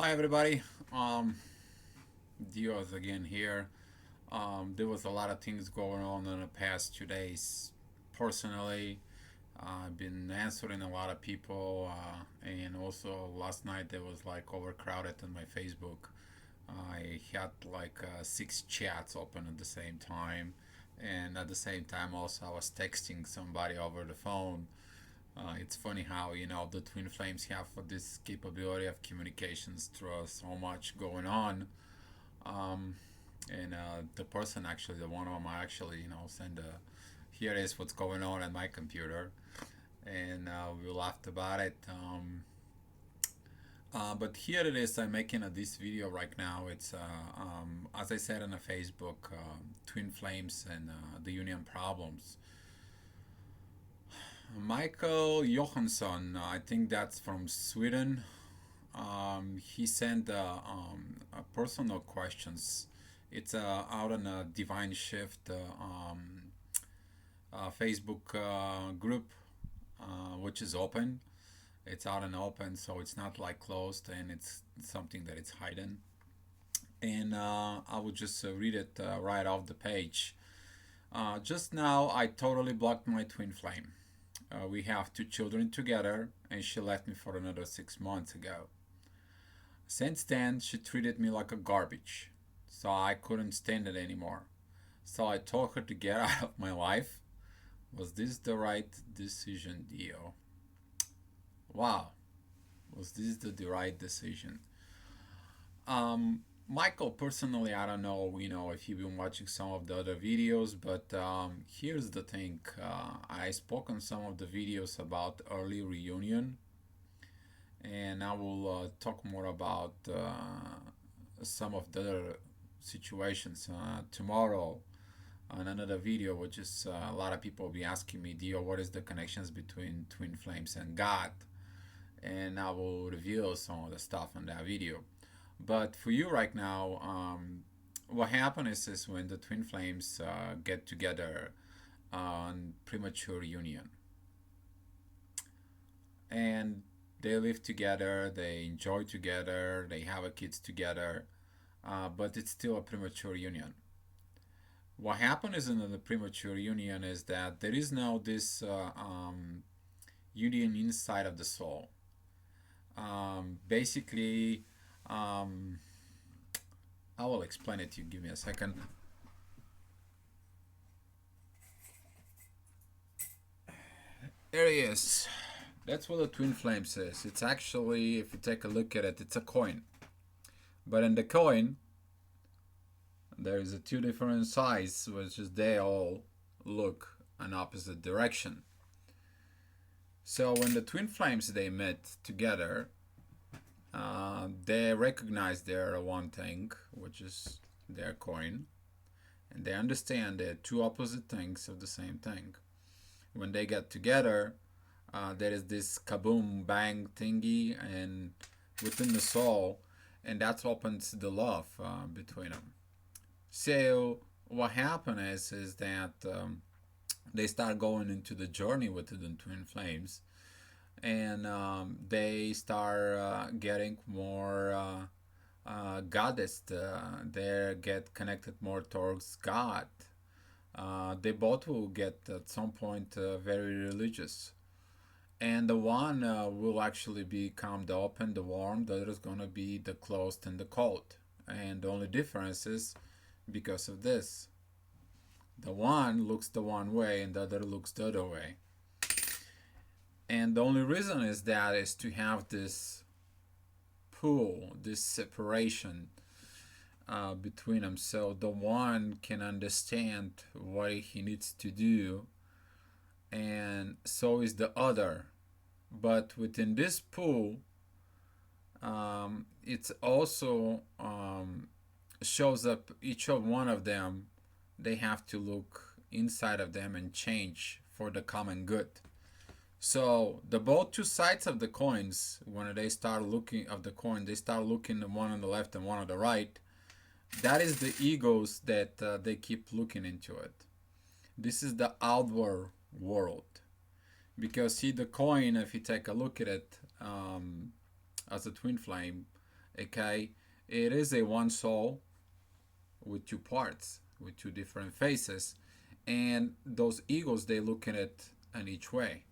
Hi everybody. Dios again here. There was a lot of things going on in the past 2 days. Personally, I've been answering a lot of people, and also last night there was like overcrowded on my Facebook. I had like six chats open at the same time, and at the same time also I was texting somebody over the phone. It's funny how the twin flames have this capability of communications through so much going on, um, and the person actually, the one of them, I actually send a here is what's going on my computer, and we laughed about it. But here it is. I'm making this video right now. It's as I said on the Facebook, twin flames and the union problems. Michael Johansson, I think that's from Sweden. He sent personal questions. It's out on a Divine Shift Facebook group, which is open. It's out and open, so it's not like closed, and it's something that it's hidden. And I will just read it right off the page. Just now, I totally blocked my twin flame. We have two children together, and she left me for another 6 months ago. Since then, she treated me like a garbage, so I couldn't stand it anymore. So I told her to get out of my life. Was this the right decision, Dio? Wow, was this the right decision? Michael, personally, I don't know, if you've been watching some of the other videos, but here's the thing. I spoke on some of the videos about early reunion, and I will talk more about some of the other situations tomorrow on another video, which is a lot of people will be asking me, Dio, what is the connections between twin flames and God? And I will reveal some of the stuff in that video. But for you right now, what happens is when the twin flames get together on premature union, and they live together, they enjoy together, they have a kids together, but it's still a premature union. What happens in the premature union is that there is now this union inside of the soul. Basically, um, I will explain it to you. Give me a second. There he is. That's what the twin flame says. It's actually, if you take a look at it, it's a coin. But in the coin, there's a two different sides, which is they all look an opposite direction. So when the twin flames they met together, they recognize their one thing, which is their coin, and they understand they're two opposite things of the same thing. When they get together, there is this kaboom bang thingy, and within the soul, and that opens the love between them. So what happens is that they start going into the journey with the twin flames, and they start getting more goddess. They get connected more towards God. They both will get at some point very religious, and the one will actually become the open, the warm. The other is gonna be the closed and the cold. And the only difference is because of this. The one looks the one way, and the other looks the other way. And the only reason is that is to have this pool, this separation between them, so the one can understand what he needs to do, and so is the other. But within this pool, it's also shows up each of one of them. They have to look inside of them and change for the common good. So the both two sides of the coins, when they start looking of the coin, they start looking at one on the left and one on the right. That is the egos that they keep looking into it. This is the outward world. Because see the coin, if you take a look at it as a twin flame, Okay, it is a one soul with two parts, with two different faces, and those egos they look at it in each way.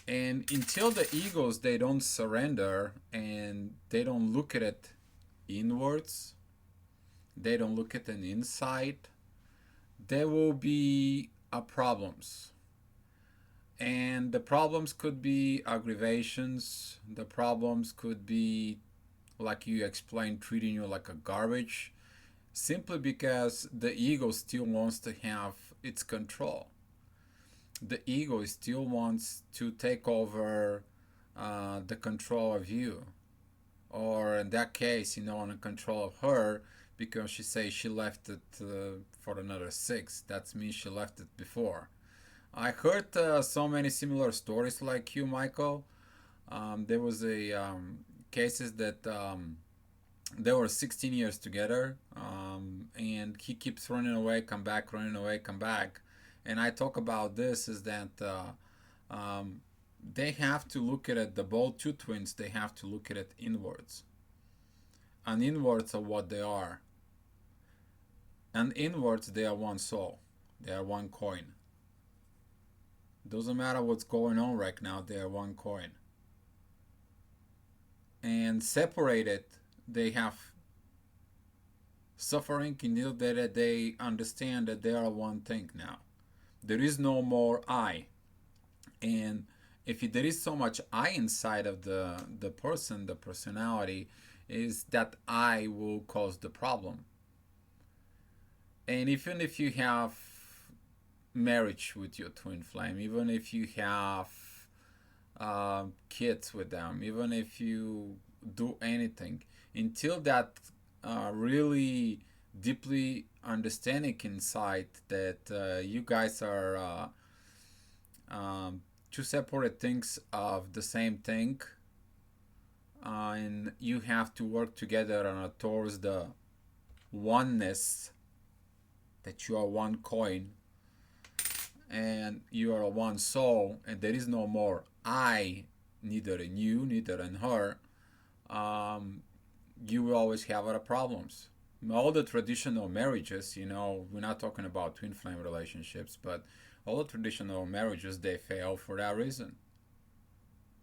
And until the egos they don't surrender and they don't look at it inwards, they don't look at an inside, there will be problems. And the problems could be aggravations, the problems could be, like you explained, treating you like a garbage, simply because the ego still wants to have its control. The ego still wants to take over the control of you, or in that case, on the control of her, because she says she left it for another six. That means she left it before. I heard so many similar stories like you, Michael. There was a cases that they were 16 years together, and he keeps running away, come back, running away, come back. And I talk about this is that they have to look at it. The both two twins, they have to look at it inwards, and inwards of what they are, and inwards they are one soul, they are one coin. Doesn't matter what's going on right now, they are one coin. And separated, they have suffering until that they understand that they are one thing now. There is no more I. And if there is so much I inside of the person, the personality, is that I will cause the problem. And even if you have marriage with your twin flame, even if you have kids with them, even if you do anything, until that really deeply understanding inside that you guys are two separate things of the same thing, and you have to work together towards the oneness, that you are one coin and you are one soul, and there is no more I, neither in you, neither in her, you will always have other problems. All the traditional marriages, we're not talking about twin flame relationships, but all the traditional marriages, they fail for that reason.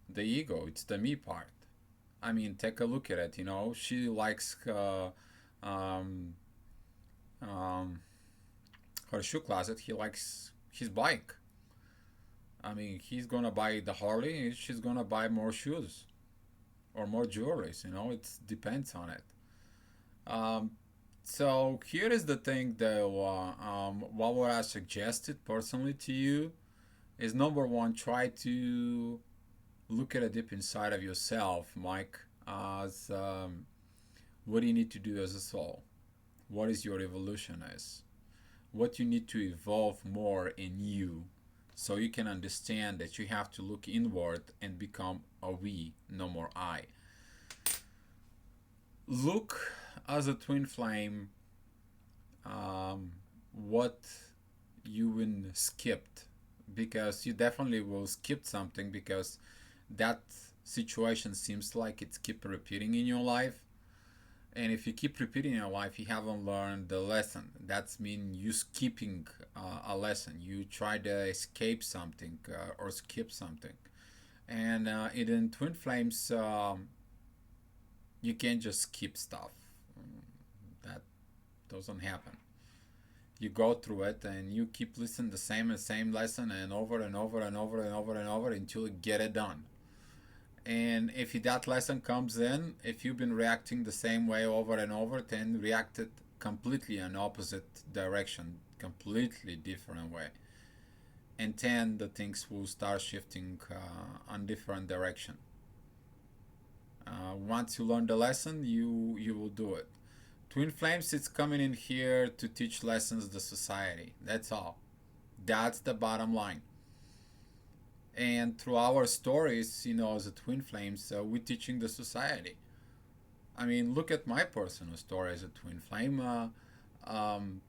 The ego, it's the me part. I mean, take a look at it. She likes um, um, her shoe closet. He likes his bike. I mean, he's gonna buy the Harley. She's gonna buy more shoes or more jewelries. It depends on it. Um, so here is the thing, though. What would I suggest it personally to you is, number one, try to look at it deep inside of yourself, Mike. As what do you need to do as a soul? What is your evolution is? What you need to evolve more in you, so you can understand that you have to look inward and become a we, no more I. Look as a twin flame, what you been skipped, because you definitely will skip something, because that situation seems like it's keep repeating in your life. And if you keep repeating in your life, you haven't learned the lesson. That's mean you skipping a lesson. You try to escape something or skip something. And in twin flames, you can't just skip stuff. That doesn't happen. You go through it and you keep listening the same and same lesson, and over and over and over and over and over until you get it done. And if that lesson comes in, if you've been reacting the same way over and over, then react it completely in opposite direction, completely different way. And then the things will start shifting on different direction. Once you learn the lesson, you will do it. Twin Flames, it's coming in here to teach lessons to society. That's all. That's the bottom line. And through our stories, as a Twin Flames, we're teaching the society. I mean, look at my personal story as a Twin Flame. Um,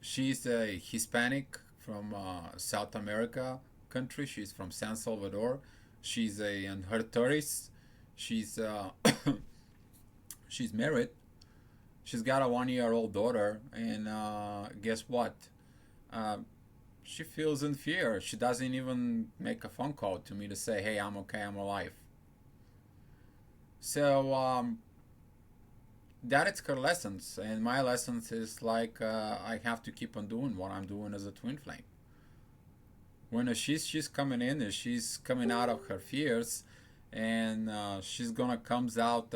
she's a Hispanic from South America country. She's from San Salvador. She's in her 30s. She's She's married. She's got a 1 year old daughter, and guess what? Uh, she feels in fear. She doesn't even make a phone call to me to say, "Hey, I'm okay. I'm alive." So that is her lessons, and my lessons is like I have to keep on doing what I'm doing as a twin flame. When she's coming in, and she's coming out of her fears, and she's gonna comes out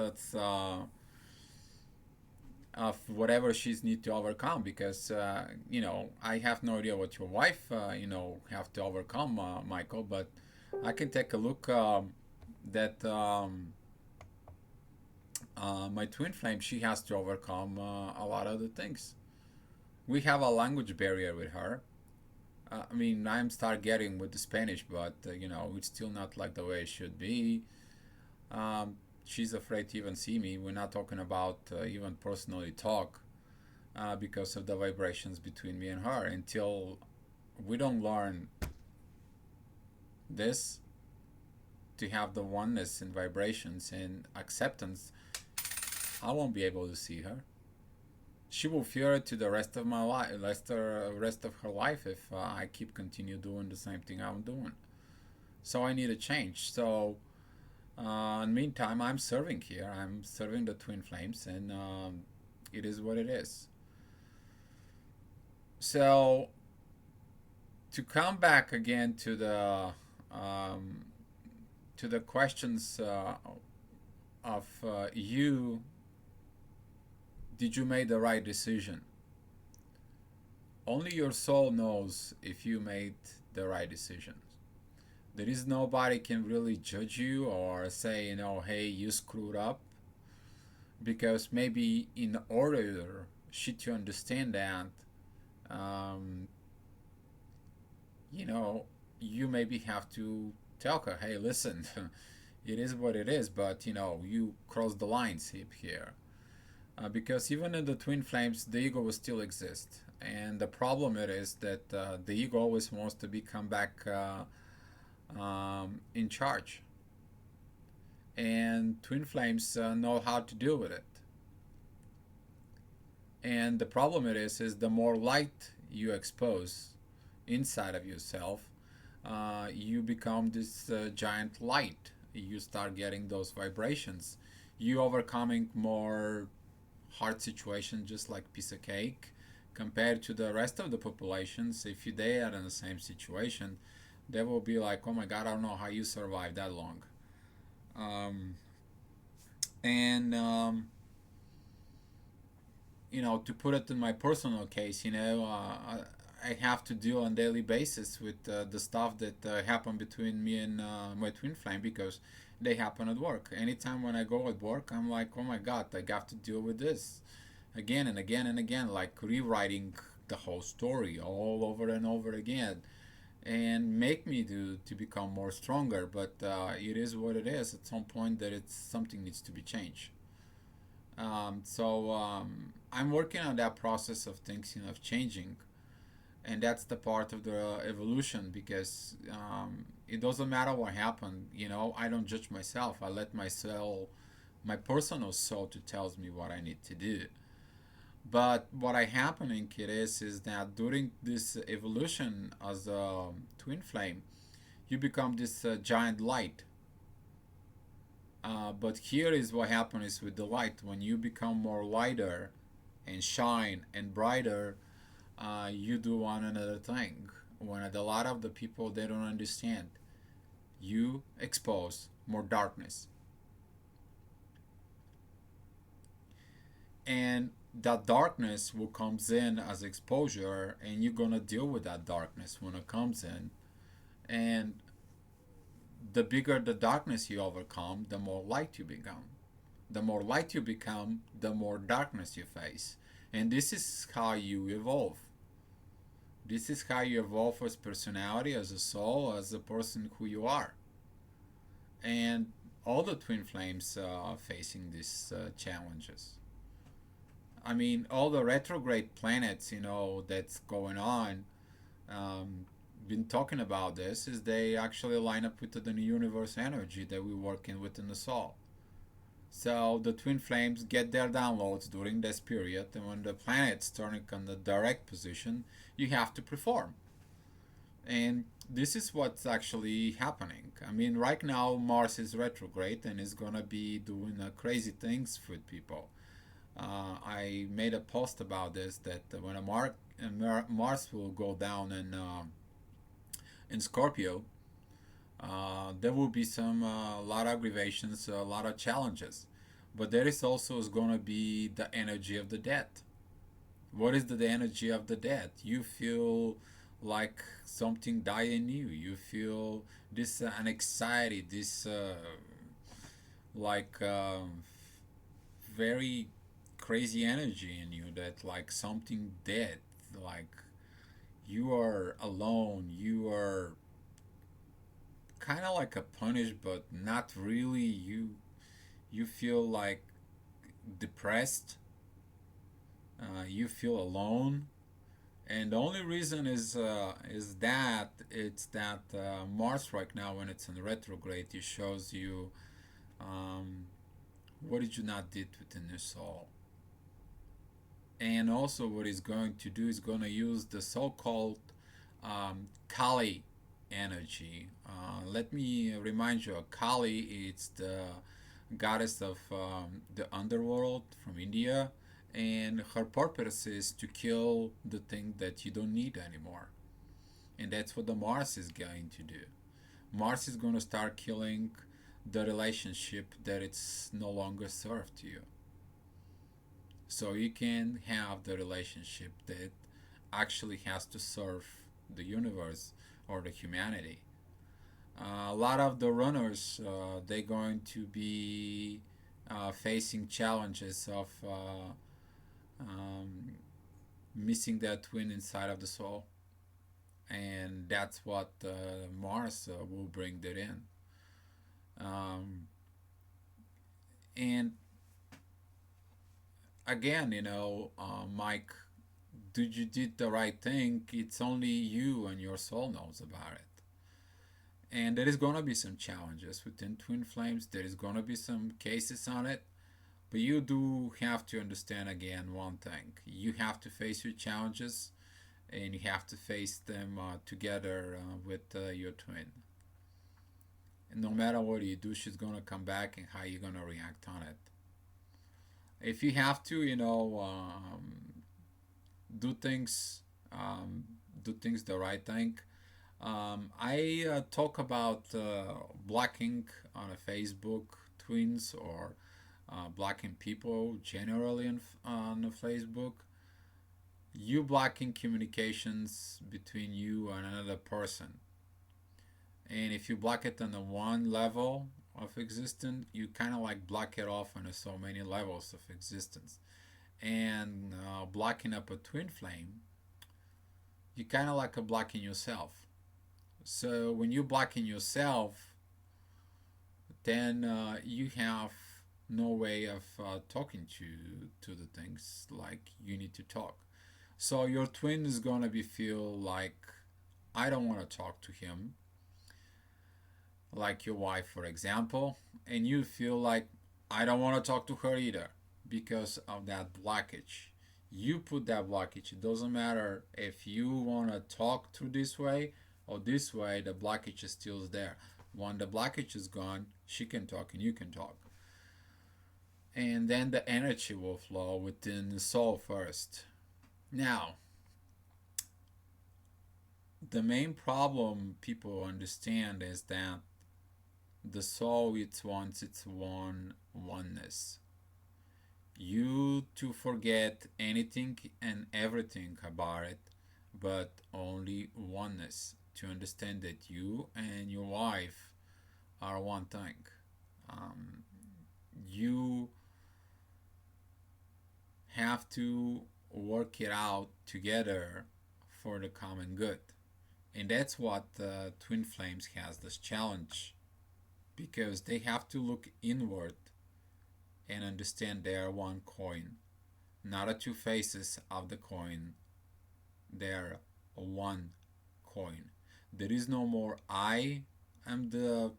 of whatever she's need to overcome, because I have no idea what your wife have to overcome, Michael, but I can take a look that my twin flame, she has to overcome a lot of the things. We have a language barrier with her. I mean, I'm start getting with the Spanish, but it's still not like the way it should be. She's afraid to even see me. We're not talking about even personally talk, because of the vibrations between me and her. Until we don't learn this, to have the oneness in vibrations and acceptance, I won't be able to see her. She will fear it to the rest of my life, rest of her life, if I keep continue doing the same thing I'm doing. So I need a change. So in the meantime, I'm serving here. I'm serving the twin flames, and it is what it is. So to come back again um, to the questions of you, did you make the right decision? Only your soul knows if you made the right decision. There is nobody can really judge you or say, hey, you screwed up, because maybe in order she to understand that, um, you know, you maybe have to tell her, hey, listen, it is what it is, but you cross the lines here. Because even in the twin flames, the ego will still exist, and the problem it is that the ego always wants to become back in charge, and twin flames know how to deal with it. And the problem it is the more light you expose inside of yourself, you become this giant light. You start getting those vibrations. You overcoming more hard situations, just like piece of cake, compared to the rest of the populations. If they are in the same situation, they will be like, "Oh my God, I don't know how you survived that long." Um, and to put it in my personal case, I have to deal on daily basis with the stuff that happen between me and my twin flame, because they happen at work. Anytime when I go at work, I'm like, oh my God, I have to deal with this again and again and again, like rewriting the whole story all over and over again, and make me to become more stronger. But it is what it is. At some point, that it's something needs to be changed. So I'm working on that process of things, of changing, and that's the part of the evolution, because it doesn't matter what happened. I don't judge myself. I let my personal soul, to tells me what I need to do. But what I happening it is that during this evolution as a twin flame, you become this giant light. But here is what happens with the light. When you become more lighter and shine and brighter, you do one another thing. When a lot of the people, they don't understand, you expose more darkness, and that darkness will comes in as exposure, and you're gonna deal with that darkness when it comes in. And the bigger the darkness you overcome, the more light you become. The more light you become, the more darkness you face. And this is how you evolve. This is how you evolve as personality, as a soul, as a person who you are. And all the twin flames are facing these challenges. I mean, all the retrograde planets, that's going on, um, been talking about this, is they actually line up with the universe energy that we're working with in the soul. So the twin flames get their downloads during this period, and when the planet's turning on the direct position, you have to perform. And this is what's actually happening. I mean, right now Mars is retrograde and is gonna be doing crazy things with people. I made a post about this that when Mars will go down in Scorpio, there will be some a lot of aggravations, a lot of challenges, but there is also is going to be the energy of the dead. What is the energy of the dead? You feel like something died in you. You feel this an anxiety, this like very crazy energy in you that like something dead, like you are alone. You are kind of like a punish, but not really. You feel like depressed. You feel alone, and the only reason is that it's that Mars right now when it's in retrograde, it shows you um, what did you not did within your soul, and also what he's going to do is going to use the so-called Kali energy. Let me remind you, Kali it's the goddess of the underworld from India, and her purpose is to kill the thing that you don't need anymore. And that's what the Mars is going to do. Mars is going to start killing the relationship that it's no longer served to you. So you can have the relationship that actually has to serve the universe or the humanity. A lot of the runners, they're going to be facing challenges of um, missing that twin inside of the soul, and that's what Mars will bring that in. Um, and again, Mike, did you did the right thing? It's only you and your soul knows about it. And there is gonna be some challenges within twin flames. There is gonna be some cases on it, but you do have to understand again one thing: you have to face your challenges, and you have to face them together with your twin. And no matter what you do, she's gonna come back, and how you're gonna react on it. If you have to, do things, um, do things the right thing. I talk about blocking on a Facebook twins or blocking people generally on a Facebook. You blocking communications between you and another person. And if you block it on the one level of existence, you kind of like block it off on so many levels of existence. And blocking up a twin flame, you kind of like a blocking yourself. So when you're blocking yourself, then you have no way of talking to the things like you need to talk. So your twin is gonna be feel like I don't want to talk to him, like your wife, for example, and you feel like I don't want to talk to her either because of that blockage. You put that blockage. It doesn't matter if you want to talk through this way or this way, the blockage is still there. When the blockage is gone, she can talk and you can talk. And then the energy will flow within the soul first. Now, the main problem people understand is that the soul it wants its oneness. You to forget anything and everything about it, but only oneness. To understand that you and your wife are one thing. Um, you have to work it out together for the common good. And that's what Twin Flames has this challenge because they have to look inward and understand they are one coin, not a two faces of the coin. They're one coin. There is no more I am the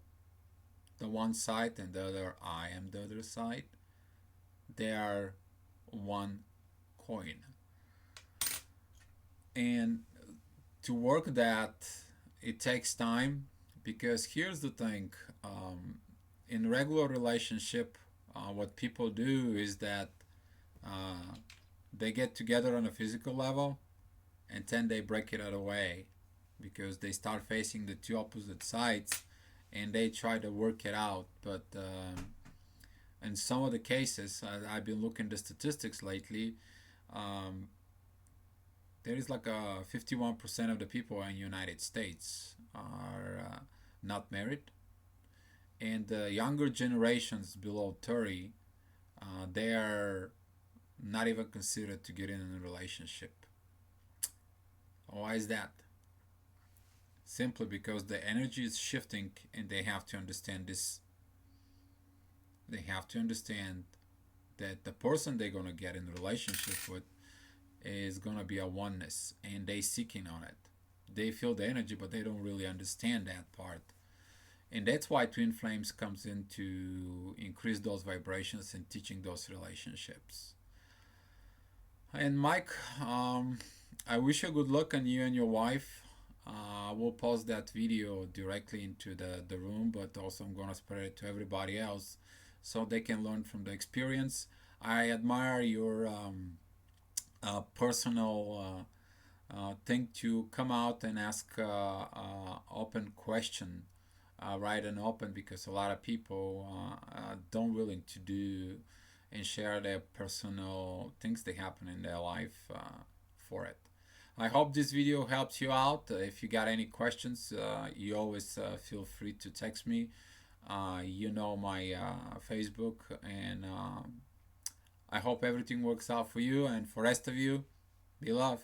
the one side and the other I am the other side. They are one coin. And to work that, it takes time, because here's the thing. In regular relationship, what people do is that uh, they get together on a physical level, and then they break it away because they start facing the two opposite sides, and they try to work it out. But in some of the cases, I've been looking at the statistics lately. Um, there is like a 51% of the people in the United States are not married, and the younger generations below 30, they are not even considered to get in a relationship. Why is that? Simply because the energy is shifting, and they have to understand this. They have to understand that the person they're going to get in a relationship with is going to be a oneness, and they seeking on it. They feel the energy, but they don't really understand that part. And that's why twin flames comes in to increase those vibrations and teaching those relationships. And Mike, I wish you good luck on you and your wife. We'll post that video directly into the room, but also I'm gonna spread it to everybody else so they can learn from the experience. I admire your personal thing to come out and ask open question, right and open, because a lot of people don't willing to do and share their personal things that happen in their life for it. I hope this video helps you out. If you got any questions, you always feel free to text me. You know my Facebook, and I hope everything works out for you, and for rest of you, be love.